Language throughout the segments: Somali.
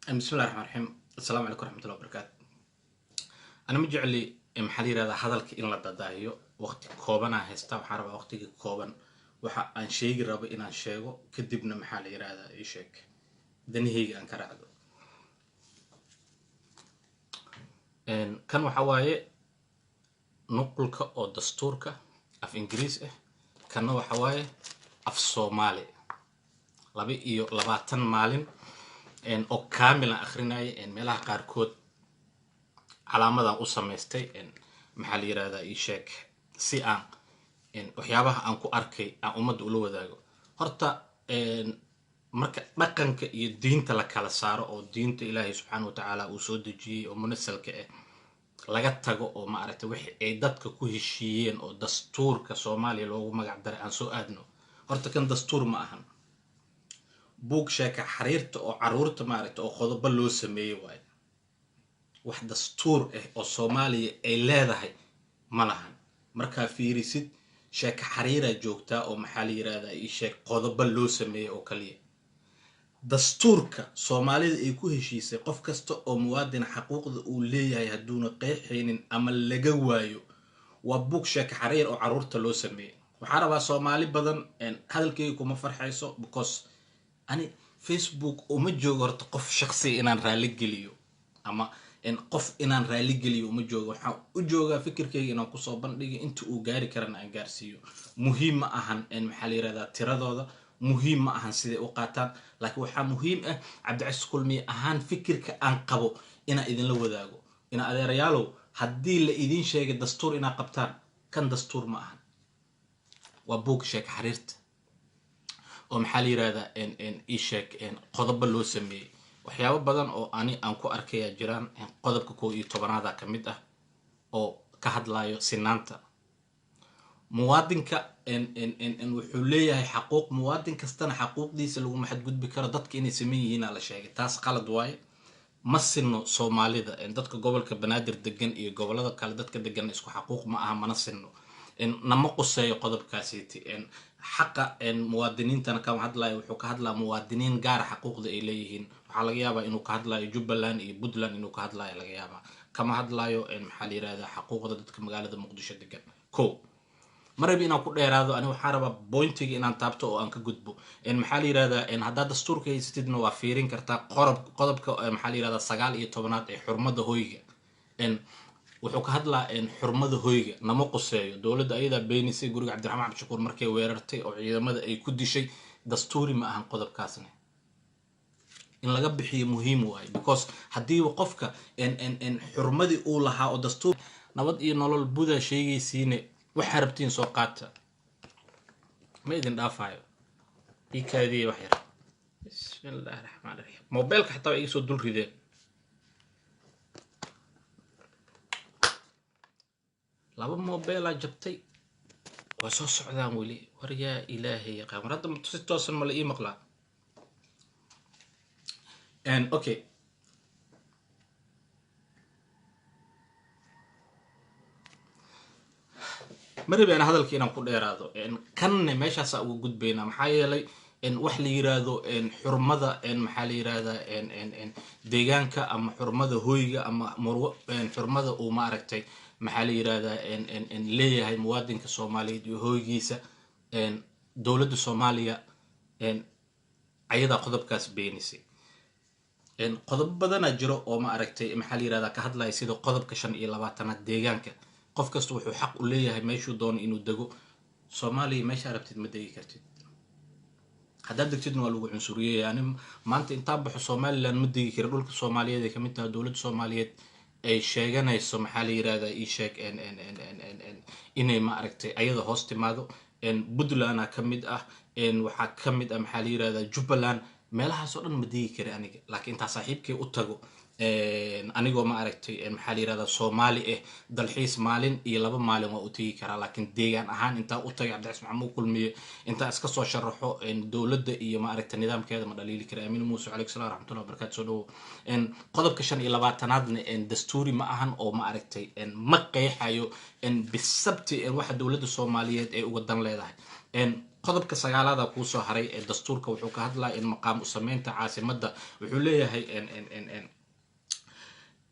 بسم الله الرحمن الرحيم. السلام عليكم ورحمة الله وبركاته. أنا مجعلي محلي هذا hadalka in la dadaayo waqti kooban ah haysta waxaan rabaa waqtiga kooban waxa aan sheegi rabo inaan sheego kadibna maxaa la yiraahdaa ii sheeg danihayga aan ka raacdo kan waxa waaye nuqulka oo dastuurka af Ingiriis ah kana waxa waaye af Soomaali 22 maalin oo kaamil ah akhrinay meelaha qaar kood calaamadaha u sameystay maxaa la yiraahdaa ii sheeg si aan waxyaabaha aan ku arkay aan umada ula wadaago horta marka dhaqanka iyo diinta la kala saaro oo diinta Ilaahay subhanahu wa ta'ala uu soo dejiyay oo munasalka ah laga tago oo ma aragtay wixii ay dadka ku heshiiyeen oo dastuurka Soomaaliya loogu magac daray aan soo aadno horta kan dastuur ma ahan buug sheeka xariirta oo caruurta ma aragtay oo qodobo loo sameeyay waay wax dastuur ah oo Soomaaliya ay leedahay ma lahan marka fiirisid sheeka xariira joogta oo maxaa la yiraahdaa ii sheeg qodobo loo sameeyay oo kaliya dastuurka Soomaalida ay ku heshiisay qof kasta oo muwaadin xuquuqda uu leeyahay haduuna qeexaynin ama laga waayo waa buug sheeka xariir oo caruurta loo sameeyay waxa rabaa Soomaali badan hadalkayga kuma farxayso because ani Facebook uma joogo horta qof shakhsi inaan raali geliyo ama qof inaan raali geliyo uma joogo waxa u jooga fikirkayga inaan ku soo bandhigo inta uu gaari karana aan gaarsiiyo muhiim ma ahan maxaa la yiraahdaa tiradooda muhiim ma ahan sidee u qaataan laakiin waxa muhiim ah Cabdicasiis Kulmiye ahaan fikirka aan qabo ina idin la wadaago ina adeerayaalow haddii la idin sheegay dastuur ina qabtaan kan dastuur ma ahan waa buug sheek xariirta oo maxaa la yiraahdaa ii sheeg qodobo loo sameeyay waxyaabo badan oo aan ku arkay jiraan qodobka 11aad ka mid ah oo ka hadlayo sinaanta muwaadinka wuxuu leeyahay xaquuq muwaadin kastana xaquuqdiisa lagu maxad gudbi karo dadka inay sameeyeen la sheegay taas qalad waaye ma sinno Soomaalida dadka gobolka Banaadir degan iyo gobolada kale dadka degan isku xaquuq ma aha mana sinno nama quseeyo qodobkaasi xaqa muwaadiniintana ka hadlayo wuxuu ka hadlaa muwaadiniin gaar xaquuqda ay leeyihiin waxa laga yaabaa inuu ka hadlayo Jubbaland iyo Puntland inuu ka hadlayo laga yaabaa kama hadlayo maxaa la yiraahdaa xaquuqda dadka magaalada Muqdisho degan maraba inaan ku dheeraado ani waxa rabaa pointiga inaan taabto oo aan ka gudbo maxaa la yiraahdaa hadda dastuurka haysatidna waa fiirin kartaa qodobka maxaa la yiraahdaa 19aad ee xurmada hoyga wuxuu ka hadlaa xurmada hoyga nama quseeyo dawladda ayada beenisay guriga Cabdiraxmaan Cabdishakuur markay weerartay oo ciidamada ay ku dishay dastuuri ma ahan qodobkaasna in laga bixiyo muhiim waay because hadii qofka xurmadii uu lahaa oo dastuur nabad iyo nolol buda sheegaysiine waxa rabtiin soo qaata ma idin dhaafayo ikaadii wax yar bismillaahir rahmaanir rahiim mobilka xataa ay soo dul rideen laba mobile jabtay waa soo socdaan wali war yaa ilaahay qamarada si toosan ma la ii maqlaa okay maraba aan hadalkii inaan ku dheeraado kan meeshaas ugu gudbayna maxaa yeelay wax la yiraahdo xurmada maxaa la yiraahdaa deegaanka ama xurmada hoyga ama xurmada uu ma aragtay maxaa la yiraahdaa leeyahay muwaadinka Soomaaliyeed iyo hoygiisa dawladda Soomaaliya ayada qodobkaas beenisay qodob badan jiro oo ma aragtay maxaa la yiraahdaa ka hadlay sida qodobka 25aad deegaanka qof kasta wuxuu xaq u leeyahay meeshuu doono inuu dago Soomaaliya meesha rabtid ma degi kartid haddaad degtidna waa lagu cunsuriyay yani maanta inta baxo Soomaaliland ma degi karo dhulka Soomaaliyeed ee kamid tahay dawladda Soomaaliyeed ay sheeganayso maxaa la yiraahdaa ii sheeg inay ma aragtay ayada hoos timaado Puntland ka mid ah waxa ka mid ah maxaa la yiraahdaa Jubbaland meelahaas oo dhan ma degi karo aniga laakiin inta saaxiibkay u tago anigoo ma aragtay maxaa la yiraahdaa Soomaali dalxiis maalin iyo 2 maalin waa u tagi karaa laakiin deegaan ahaan inta u tagay Cabdicasiis Maxamuud Kulmiye inta iska soo sharaxo dawladda iyo ma aragtay nidaamkeeda ma dhaliili kara Amiin Muuse alayhi salaam raxmatullahi wa barakaatuh soo dhaw qodobka 25aadna dastuuri ma ahan oo ma aragtay ma qeexayo bisabti waxa dawladda Soomaaliyeed ay uga dan leedahay qodobka sagaalaad ku soo haray ee dastuurka wuxuu ka hadlaa in maqaam u sameynta caasimadda wuxuu leeyahay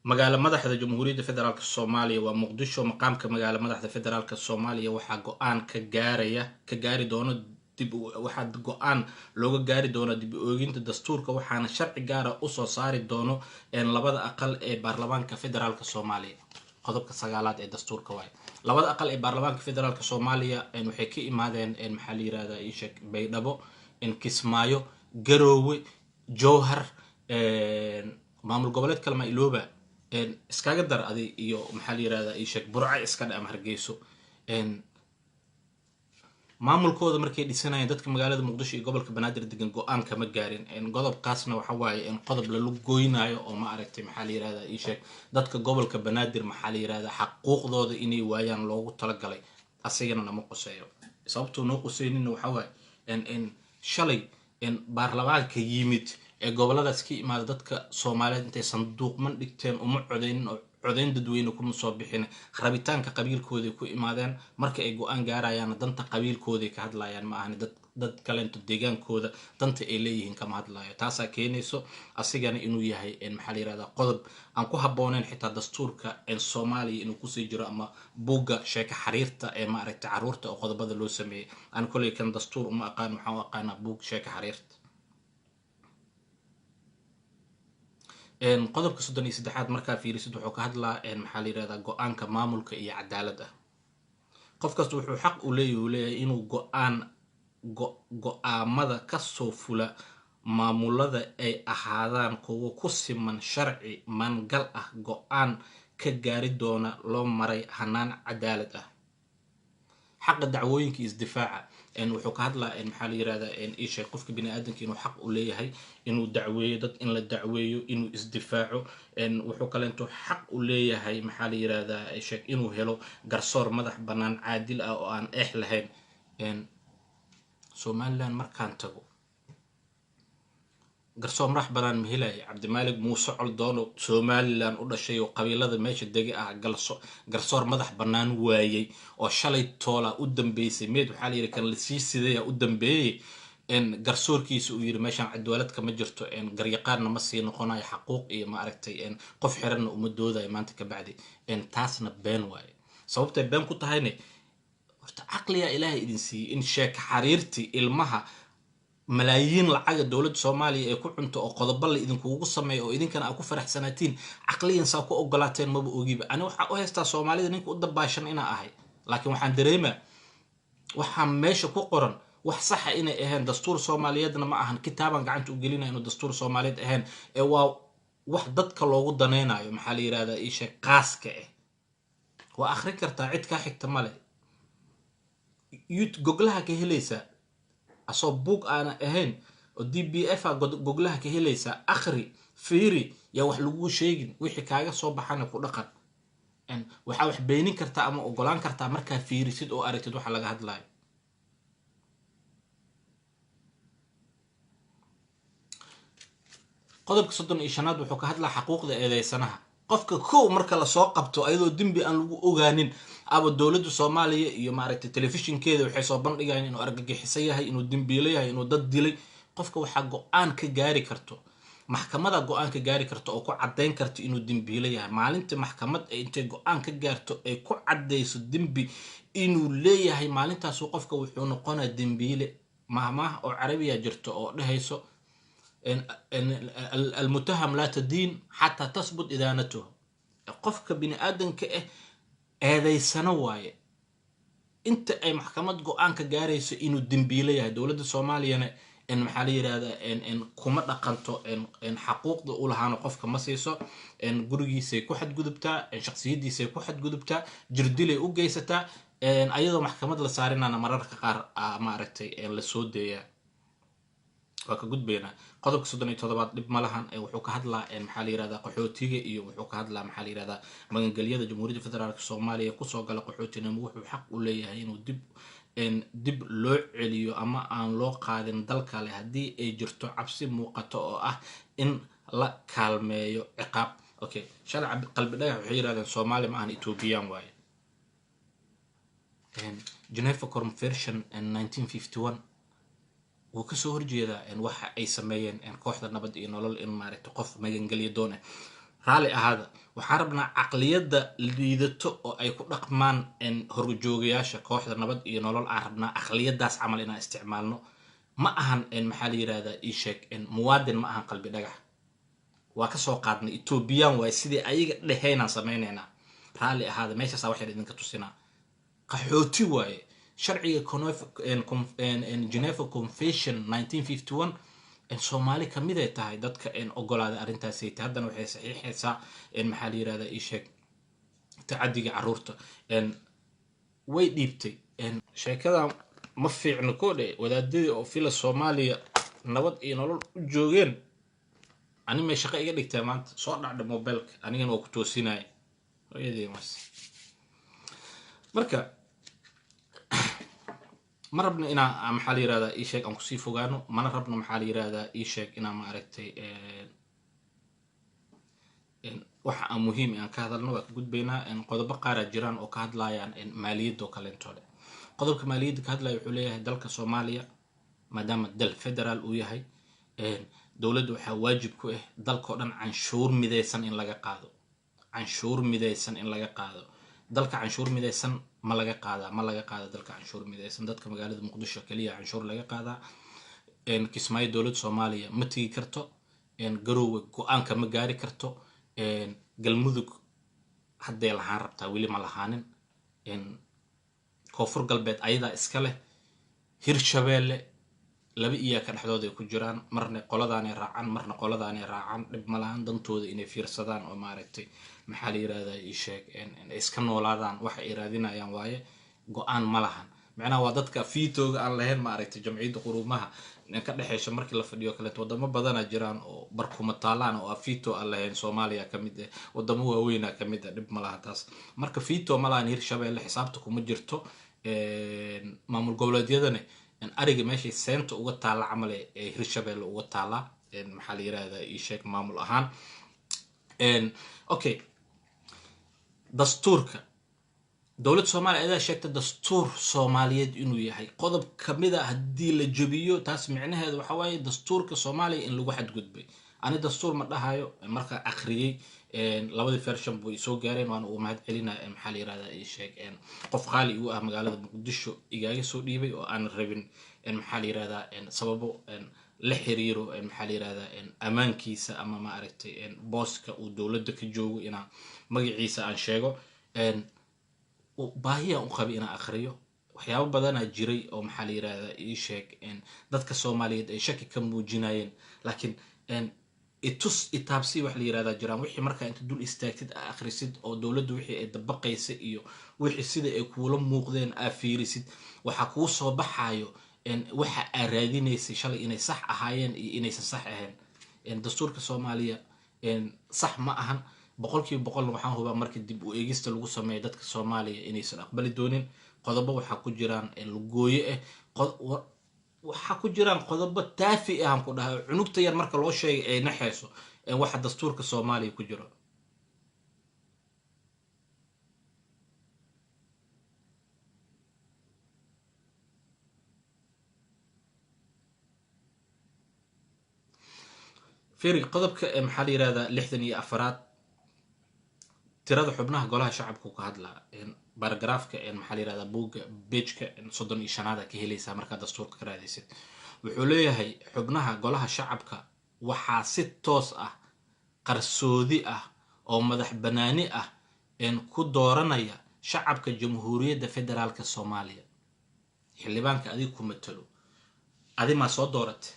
magaalo madaxda jamhuuriyadda federaalka Soomaaliya waa Muqdisho. maqaamka magaalo madaxda federaalka Soomaaliya waxaa go'aan ka gaari doono waxaa go'aan looga gaari doona dib u ooginta dastuurka waxaana sharci gaar ah u soo saari doono labada aqal ee baarlamaanka federaalka Soomaaliya. qodobka sagaalaad ee dastuurka waay labada aqal ee baarlamaanka federaalka Soomaaliya waxay ka imaadeen maxaa la yiraahdaa Ishak Baydhabo Kismaayo Garowe Jowhar maamul goboleed kale ma ilooba iskaga dar adi iyo maxaa la yiraahdaa Ishak Burco iska dham Hargeyso maamulkooda markay dhisanayeen dadka magaalada Muqdisho iyo gobolka Banaadir degan go'aan kama gaarin qodobkaasna waxa waaye qodob la gooynayo oo ma aragtay maxaa la yiraahdaa Ishak dadka gobolka Banaadir maxaa la yiraahdaa xaquuqdooda inay waayaan loogu talagalay asagana nama qoseeyo sababtoo noo qoseynin waxa waaye shalay baarlamaanka yimid ee goboladaas ka imaada dadka Soomaaliyeed intay sanduuqman dhigteen uma codeynin oo codeyn dadweyne kuma soo bixin rabitaanka qabiilkooda ku imaadeen marka ay go'aan gaarayaan danta qabiilkooda ka hadlayaan ma ahan dad kale inta deegaankooda danta ay leeyihiin kama hadlayo taas ay keenayso asigana inuu yahay maxaa la yiraahdaa qodob aan ku habooneen xitaa dastuurka Soomaaliya inuu ku sii jiro ama buugga sheeka xariirta ee ma aragtay caruurta oo qodobada loo sameeyay aan kulay kan dastuur uma aqaan waxaan u aqaanaa buug sheeka xariirta qodobka 33 markaa fiirisid wuxuu ka hadlaa maxaa la yiraahdaa go'aanka maamulka iyo cadaaladda qof kasta wuxuu xaq u leeyahay inuu go'aamada ka soo fula maamulada ay ahaadaan kuwa ku siman sharci mangal ah go'aan ka gaari doona loo maray hanaan cadaalad ah xaqa dacwooyinka isdifaaca wuxuu ka hadlaa maxaa la yiraahdaa isha qofka bini'aadamka inuu xaq u leeyahay inuu dacweeyo dad in la dacweeyo inuu isdifaaco wuxuu kale intuu xaq u leeyahay maxaa la yiraahdaa isha inuu helo garsoor madax banaan caadil ah oo aan eex lahayn Somaliland markaan tago garsoor madax banaan ma helay Cabdimaalik Muuse Coldoon Somaliland u dhashay oo qabiilada meesha degay ah garsoor madax banaan waayay oo shalay toola u dambeysay meed waxa la yiri kan la sii sidaya u dambeeyay garsoorkiisa uu yiri meeshan cadaalad kama jirto garyaqaanna ma sii noqonayo xaquuq iyo ma aragtay qof xiranna uma doodayo maanta ka bacdi taasna been waaye sababta been ku tahayne horta aqliga Ilaahay idin siiyay in sheeka xariirti ilmaha malaayiin lacag dawladda Soomaaliya ay ku cunto oo qodobo la idinku ugu sameeyo oo idinkana aad ku faraxsanaatiin aqliyan saa ku ogolaateen maba ogiba ani waxa u haystaa Soomaalida ninka u dabaashan ina ahay laakiin waxaan dareemaa waxa meesha ku qoran wax sax ah inay ahayn dastuur Soomaaliyeedna ma ahan kitaaban gacanta u gelinayo inuu dastuur Soomaaliyeed ahayn ee waa wax dadka loogu daneynayo maxaa la yiraahdaa isha qaaska ah waa akhrin kartaa cid ka xigta male goglaha ka helaysa asoo buug aan ahayn oo DBF goglaha ka helaysa akhri fiiri ya wax lagu sheegin wixii kaaga soo baxana ku dhaqan waxa wax beenin kartaa ama ogolaan kartaa markaa fiirisid oo aragtid waxa laga hadlayo qodobka 35 wuxuu ka hadlaa xuquuqda eedeysanaha qofka koow marka la soo qabto ayadoo dambi aan lagu ogaanin aba dawladda Soomaaliya iyo maaragtay telefishinkeeda waxay soo bandhigayaan inuu argagixiso yahay inuu dambiile yahay inuu dad dilay qofka waxa go'aan ka gaari karto maxkamada go'aan ka gaari karto oo ku cadeyn karto inuu dambiile yahay maalinta maxkamad ay intay go'aan ka gaarto ay ku cadeyso dambi inuu leeyahay maalintaas qofka wuxuu noqonaa dambiile mahmaah oo carabiya jirto oo dhahayso المتهم لا تدين حتى تثبت إدانته قفك بني آدم كأه هذا يسنواي انت اي محكمة قوانك جاريس انو الدنبيلية دولة الصومالية ان محالي هذا ان كومت لقنتو ان حقوق دولهانو قفك مسيسو ان قرقي سيكو حد قدبتا ان شخصيدي سيكو حد قدبتا جرديلي اوغيستا ان ايضا محكمة لسارين انا مرارك قار مارتي ان لسودية وكا قدبينا qodobka 37 dib malahan ee wuxuu ka hadlaa maxaa la yiraahdaa qaxootiga iyo wuxuu ka hadlaa maxaa la yiraahdaa magangaliyada Jamhuuriyadda Federaalka Soomaaliya ku soo gala qaxootinimo wuxuu xaq u leeyahay inuu dib loo celiyo ama aan loo qaadin dalka leh hadii ay jirto cabsi muuqato oo ah in la kaalmeeyo ciqaab okay shalay qalbi dhagax wuxuu yiraahdeen Soomaali ma aan Ethiopian waaye Geneva Convention 1951 wuu ka soo horjeedaa waxa ay sameeyeen kooxda nabad iyo nolol in maaragtay qof magangelyo doon ah raali ahaada waxaan rabnaa caqliyadda liidato oo ay ku dhaqmaan horjoogayaasha kooxda nabad iyo nolol aan rabnaa caqliyadaas camal inaan isticmaalno ma ahan maxaa la yiraahdaa ii sheeg muwaadin ma ahan qalbi dhagax waa ka soo qaadnay Ethiopian way sidii ayaga dhaheynaan sameeynayna raali ahaada meeshaas waxay idinka tusinaa qaxooti waaye sharciga Geneva Convention 1951 Soomaali kamid ay tahay dadka ogolaada arintaas ay tahay haddana waxay saxiixaysaa maxaa la yiraahdaa ii sheeg tacadiga caruurta way dhiibtay sheekada ma fiicno koodhe wadaadadii oo fila Soomaaliya nabad iyo nolol u joogeen ani ma shaqo iga dhigtay maanta soo dhacda mobilka anigana waa ku toosinay hooyadii mas marka ma rabna inaa maxaa la yiraahdaa ii sheeg aan ku sii fogaano mana rabna maxaa la yiraahdaa ii sheeg inaa ma aragtay waxa aan muhiim aan ka hadalno waa ka gudbaynaa qodobo qaar jiraan oo ka hadlayaan maaliyadda oo kaleentooda qodobka maaliyadda ka hadlaya wuxuu leeyahay dalka Soomaaliya maadaama dal federaal uu yahay dawladdu waxa waajib ku ah dalka oo dhan canshuur midaysan in laga qaado canshuur midaysan in laga qaado dalka canshuur midaysan ma laga qaada dalka canshuur midaysan dadka magaalada Muqdisho kaliya canshuur laga qaadaa kismaayo dawladda Soomaaliya ma tigi karto garoowe go'aanka ma gaari karto galmudug hadday lahaan rabtaa weli ma lahaanin koonfur galbeed ayada iska leh Hirshabeelle laba iyo ka dhaxdooda ku jiraan marna qoladaanay raacaan marna qoladaanay raacaan dib ma lahan dantooda inay fiirsadaan oo maaragtay maxaa la yiraahdaa ii sheeg iska noolaadaan waxa ay raadinayaan waaye go'aan ma lahan macnaha waa dadka fiitooga aan lahayn maaragtay jamciyadda quruumaha ka dhaxeysha markii la fadhiyo kale wadamo badan jiraan oo barkuma taalaan oo fiito aan lahayn Soomaaliya kamid ah wadamo waaweyn kamid ah dib ma laha taas marka fiito ma lahan Hirshabeelle xisaabta kuma jirto maamul goboleedyadana ariga meeshay seenta uga taala camal ee Hirshabeelle uga taala maxaa la yiraahdaa ii sheeg maamul ahaan okay dastuurka dawladda Soomaaliya ayaa sheegtay dastuur Soomaaliyeed inuu yahay qodob kamid ah hadii la jabiyo taas micnaheedu waxa waaye dastuurka Soomaaliya in lagu xadgudbay ani dastuur ma dhahayo marka akhriyay labadii version buu soo gaareen waan ugu mahad celinaa maxaa la yiraahdaa ii sheeg qof qaali uu ah magaalada Muqdisho igaaga soo dhiibay oo aan rabin maxaa la yiraahdaa sababo la xiriiro maxaa la yiraahdaa amaankiisa ama ma aragtay booska uu dawladda ka joogo ina magaciisa aan sheego baahiya u qabi ina akhriyo waxyaabo badan jiray oo maxaa la yiraahdaa ii sheeg dadka Soomaaliyeed ay shaki ka muujinayeen laakiin itus itaabsi wax la yiraahdaa jiraan wixii marka inta dul istaagtid akhrisid oo dawladdu wixii ay dabaqaysa iyo wixii sida ay kuula muuqdeen afiirisid waxa ku soo baxayo waxa ay raadinaysay shalay inay sax ahaayeen iyo inaysan sax ahayn dastuurka Soomaaliya sax ma ahan boqolkiiba boqol waxaan hubaa markii dib u eegista lagu sameeyo dadka Soomaaliya inaysan aqbali doonin qodobo waxa ku jiraan lugooye waxa ku jiraan qodobo taafi ah ku dhahay cunugta yar marka loo sheegay ay naxayso waxa dastuurka Soomaaliya ku jiro fiiri qodobka maxaa la yiraahdaa 64 tirada xubnaha golaha shacabku ka hadlaa baragraafka maxaa la yiraahdaa buugga page-ka 35 ka helaysa marka dastuurka ka raadaysid wuxuu leeyahay xubnaha golaha shacabka waxaa si toos ah qarsoodi ah oo madax banaani ah ku dooranaya shacabka jamhuuriyadda federaalka Soomaaliya xildhibaanka adiga ku matalo adiga ma soo dooratay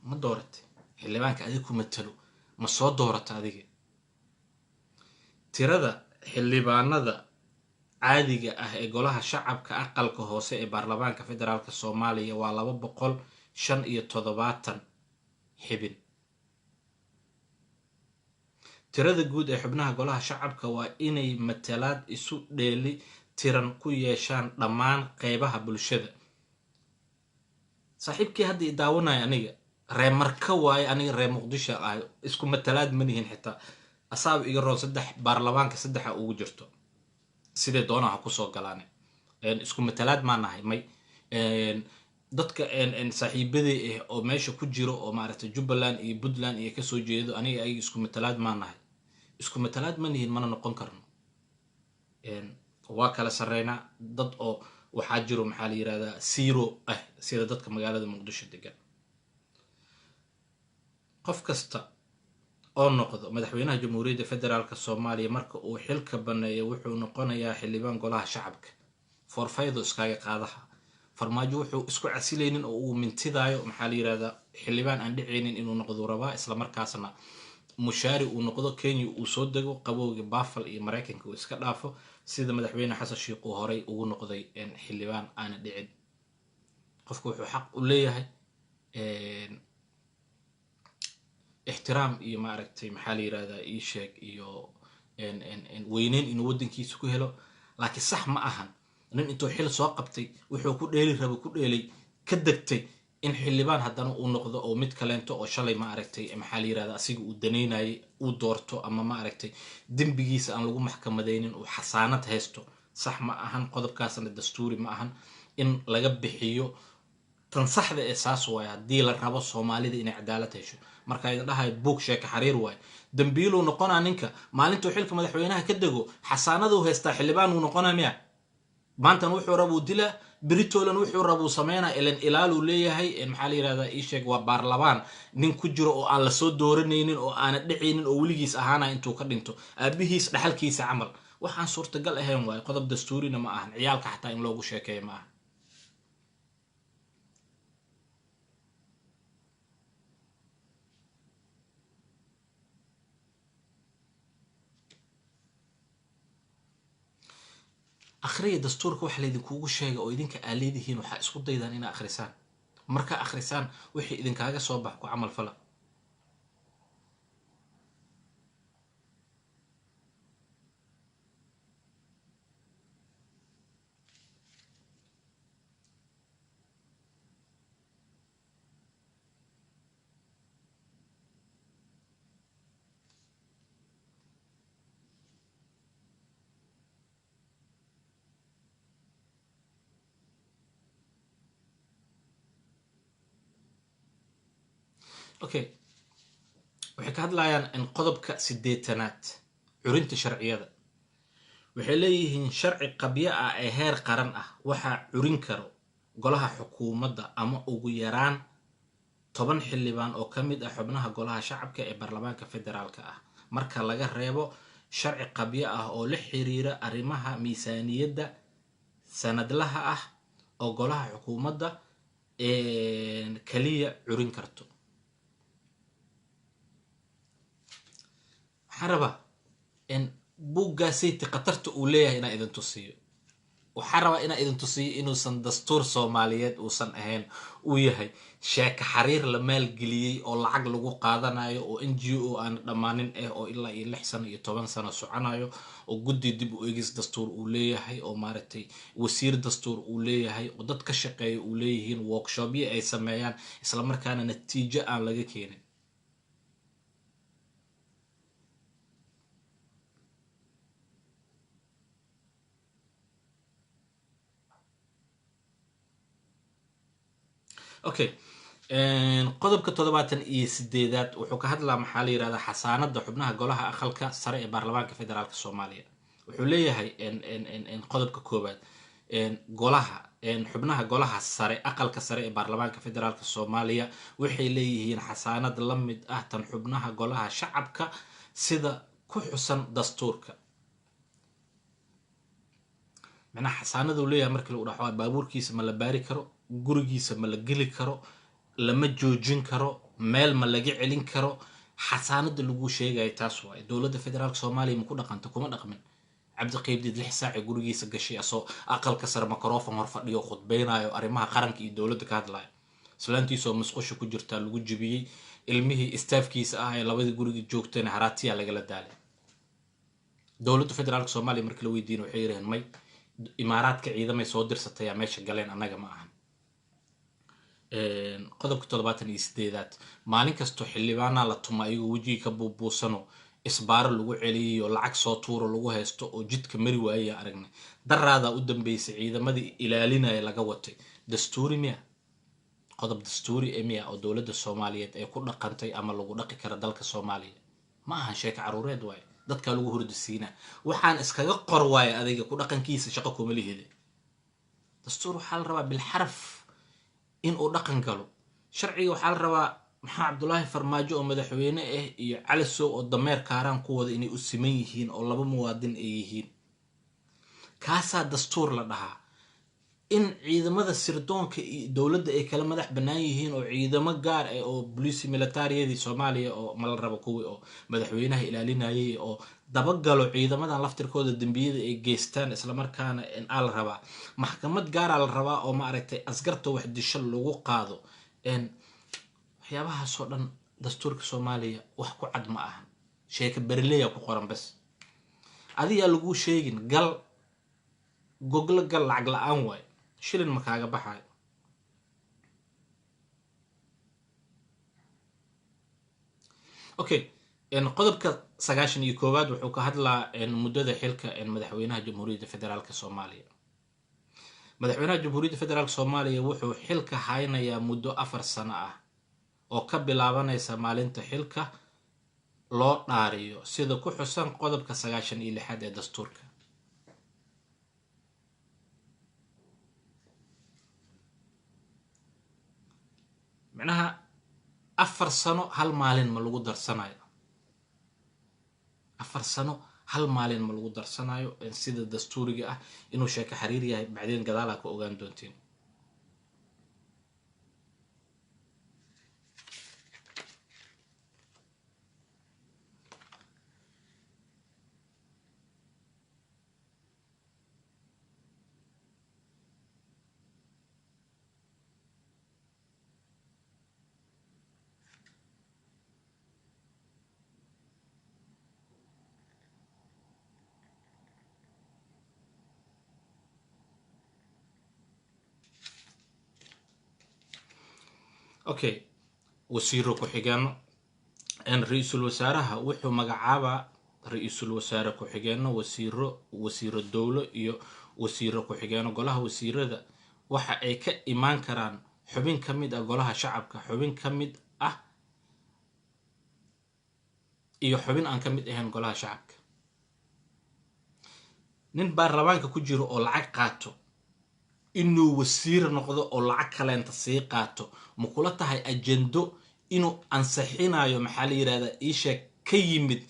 ma dooratay xildhibaanka adiga ku matalo ma soo dooratay adiga tirada xildhibaanada caadiga ah ee golaha shacabka aqalka hoose ee baarlamaanka federaalka Soomaaliya waa 275 xibin tirada guud ee xubnaha golaha shacabka waa inay matalaad isu dheeli tiran ku yeeshaan dhammaan qaybaha bulshada saaxiibkii hadii daawanaya aniga reer marka waay aniga reer Muqdisho ah isku matalaad ma nihin xitaa asaab iga roon 3 baarlamaanka 3 ugu jirto sidee doonaa ha kusoo galaan isku matalaad maa nahay may dadka saaxiibadii ah oo meesha ku jiro oo maaragtay Jubbaland iyo Puntland iyo kasoo jeedo aniga ay isku matalaad maa nahay isku matalaad ma nihin mana noqon karno waa kala sareynaa dad oo waxaa jiro maxaa la yiraahdaa zero ah sida dadka magaalada Muqdisho degan qof kasta oo noqdo madaxweynaha jamhuuriyadda federaalka Soomaaliya marka uu xilka baneeyo wuxuu noqonayaa xildhibaan golaha shacabka forfaydo iskaga qaadaha farmaajo wuxuu isku casilaynin oo uu mintidaayo maxaa la yiraahdaa xildhibaan aan dhiceynin inuu noqdo rabaa isla markaasna mushaari uu noqdo Kenya uu soo dago qabowga Buffalo iyo Mareykanka uu iska dhaafo sida madaxweyne Xasan Sheikh uu horay ugu noqday xildhibaan aan dhicin qofku wuxuu xaq u leeyahay احترام iyo maaragtay maxaa la yiraahdaa ii sheeg iyo weyneyn inuu wadankiisa ku helo laakiin sax ma ahan nin intuu xil soo qabtay wuxuu ku dheeli rabo ku dheelay ka degtay in xildhibaan haddana uu noqdo oo mid kaleento oo shalay maaragtay maxaa la yiraahdaa asiga uu daneynayay uu doorto ama maaragtay dembigiisa aan lagu maxkamadeynin uu xasaanad haysto sax ma ahan qodobkaasna dastuuri ma ahan in laga bixiyo tan saxda ee saas waay haddii la rabo Soomaalida inay cadaalad hesho marka ay dhahay book sheeka xariir waay dambiilo noqonaa ninka maalintuu xilka madaxweynaha ka dago xasaanadu haysta xildhibaan uu noqonaa miya maantan wuxuu rabuu dila Britolan wuxuu rabuu sameeyna ilaal uu leeyahay maxaa la yiraahdaa ii sheeg waa baarlamaan nin ku jiro oo aan la soo dooranaynin oo aan dhiceynin oo wiligiis ahaana intuu ka dhinto aabihiis dhaxalkiisa camal waxaan suurtagal ahayn waay qodob dastuurina ma ahan ciyaalka xataa in loogu sheekeeyo ma aha akhriya dastuurka wax la idinkugu sheega oo idinka aaleedihiin waxa isku daydaan in akhrisaan marka akhrisaan wixii idinkaaga soo bax ku camal fala okay waxay ka hadlayaan in qodobka 8aad curinta sharciyada waxay leeyihiin sharci qabyo ah ee heer qaran ah waxa curin karo golaha xukuumadda ama ugu yaraan 10 xildhibaan oo kamid ah xubnaha golaha shacabka ee baarlamaanka federaalka ah marka laga reebo sharci qabyo ah oo la xiriira arrimaha miisaaniyadda sanadlaha ah oo golaha xukuumadda kaliya curin karto حربا إن بوجاسيتي قطرت أوليه إنا إذن تصير وحربا إنا إذن تصير إنه سن دستور صوماليات وسن أهين وياهي شاك حرير لمال جلي أو العقل جو قادنايو أو NGO أن ضمانين أو إلا يلحسن يتوان سنة سعنايو أو جدي دب ويجس دستور أوليه أو مارتي وسير دستور أوليه وضد كشقي أوليهين ووركشوبي أي سمايان إسلام كان نتيجة عن لقى كيني اوكي qodobka 78aad wuxuu ka hadlaa maxaa la yiraahdaa xasaanada xubnaha golaha aqalka sare ee baarlamaanka federaalka Soomaaliya wuxuu leeyahay qodobka koobaad golaha xubnaha golaha sare aqalka sare ee baarlamaanka federaalka Soomaaliya waxay leeyihiin xasaanad la mid ah tan xubnaha golaha shacabka sida ku xusan dastuurka macna xasaanadu leeyahay markii uu dhaxo baabuurkiisa ma la baari karo gurigiisa ma la geli karo lama joojin karo meel ma laga celin karo xasaanada lagu sheegay taas waay dawladda federaalka Soomaaliya ma ku dhaqanto kuma dhaqmin Cabdi Qaybdiid 6 saac gurigiisa gashay asoo aqalka sare microphone hor fadhiyo khudbeynayo arrimaha qaranka iyo dawladda ka hadlayo islaantiisoo masqusho ku jirta lagu jibiyay ilmihii staafkiisa ah ee labada guriga joogtayna haraatiya laga la daalay dawladda federaalka Soomaaliya markii la weydiino waxay yiraahdeen may imaaraadka ciidamay soo dirsatay meesha galeen anaga ma ahan qodobka 78aad maalin kasto xildhibaana la tumo ayagu wajiga ka buubuusano isbaaro lagu celiyo lacag soo tuuro lagu haysto oo jidka mari waayay aragnay daraada u dambeysay ciidamadii ilaalinaya laga watay dastuuri miya qodob dastuuri miya oo dowladda Soomaaliyeed ay ku dhaqantay ama lagu dhaqi kara dalka Soomaaliya ma aha sheeko caruureed waay dadka lagu hurdisiina waxaan iskaga qor waay adiga ku dhaqankiisa shaqo kuma lihide dastuur waxaa la rabaa bil xarf in uu dhaqan galo sharciga waxaa la rabaa maxaa Cabdullaahi Farmaajo oo madaxweyne ah iyo Cali Sow oo dameer kaaraan ku wada inay u siman yihiin oo laba muwaadin ay yihiin kaasa dastuur la dhahaa in ciidamada sirdoonka iyo dowladda ay kala madax banaan yihiin oo ciidamo gaar ah oo police militaryadii Soomaaliya oo mal rabo kuwi oo madaxweynaha ilaalinayay oo dabagalo ciidamadan laftirkooda dambiyada ay geystaan isla markaana in al raba maxkamad gaar ah la rabaa oo ma aragtay askarta wax disho lagu qaado waxyaabaha soo dhan dastuurka Soomaaliya wax ku cad ma aha sheeka berleeya ku qoran bas adiga lagu sheegin gal google gal lacag la'aan way shilin ma kaaga baxay okay qodobka 91 wuxuu ka hadlaa muddada xilka madaxweynaha Jamhuuriyadda Federaalka Soomaaliya madaxweynaha Jamhuuriyadda Federaalka Soomaaliya wuxuu xilka haynayaa muddo 4 sano ah oo ka bilaabanaysa maalinta xilka loo dhaariyo sida ku xusan qodobka 96 ee dastuurka macnaha 4 sano hal maalin ma lagu darsanayo 4 sano hal maalin ma lagu darsanayo sida dastuuriga ah inuu sheeko xiriir yahay bacdeen gadaal ka ogaan doontiin okay wasiiro ku xigeeno ra'iisul wasaaraha wuxuu magacaabaa ra'iisul wasaare ku xigeeno wasiiro dowlo iyo wasiiro ku xigeeno golaha wasiirada waxa ay ka imaan karaan xubin ka mid ah golaha shacabka xubin ka mid ah iyo xubin aan ka mid ahayn golaha shacabka nin baarlamaanka ku jiro oo lacag qaato inuu wasiir noqdo oo lacag kaleenta sii qaato ma kula tahay ajendo inuu ansixinayo maxaa la yiraahdaa ii sheeg ka yimid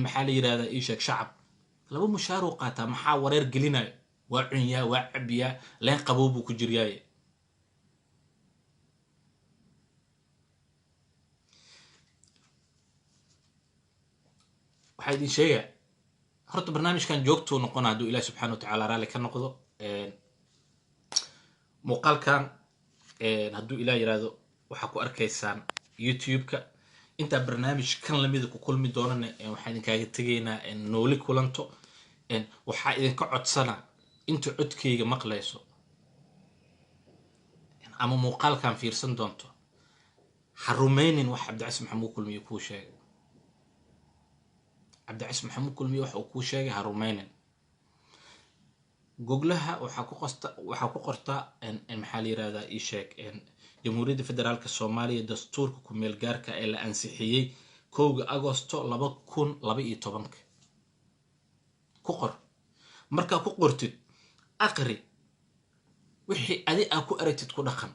maxaa la yiraahdaa ii sheeg shacab laba mushaar oo qaata maxaa wareer gelinayo waa cunyaa waa cabiyaa leen qabow buu ku jiriyay waxay idin sheegaa horta barnaamijkan joogto noqona haduu Ilaahay subxaanahu wa ta'aala raali ka noqdo muuqaalkan hadduu Ilaahay yiraahdo waxa ku arkaysaan YouTube-ka inta barnaamij kan lamid ku kulmi doonana waxaan idinkaga tageynaa nooli kulanto waxa idinka codsana inta codkayga maqlayso ama muuqaalkan fiirsan doonto harumeynin wax Cabdicasiis Maxamuud Kulmiye ku sheegay Cabdicasiis Maxamuud Kulmiye waxa uu ku sheegay harumeynin googlaha waxa ku qorta maxaa la yiraahdaa ii sheeg Jamhuuriyadda Federaalka Soomaaliya dastuurka ku meel gaarka ee la ansixiyay 1 Agoosto 2012 ku qor marka ku qortid aqri wixii adi aad ku aragtid ku dhaqan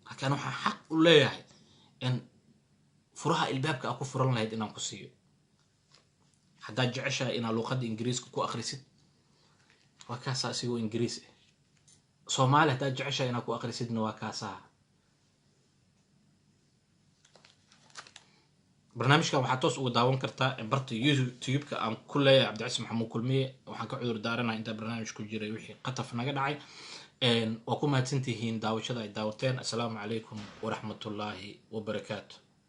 laakiin waxa xaq u leeyahay in furaha ilbaabka aad ku furan lahayd inaan ku siiyo haddaad jeceshahay inaad luqadda Ingiriiska ku akhrisid waa kaasa asigoo Ingiriis ah Soomaali haddaad jeceshahay inaad ku akhrisidna waa kaasa barnaamijkan waxaad toos uga daawan kartaa barta YouTube-ka aan ku leeyahay Cabdicasiis Maxamuud Kulmiye waxaan ka cudur daaranahay inta barnaamij ku jiray wixii qataf naga dhacay waa ku mahadsantihiin daawashada ay daawateen assalaamu calaykum waraxmatullaahi wabarakaatuh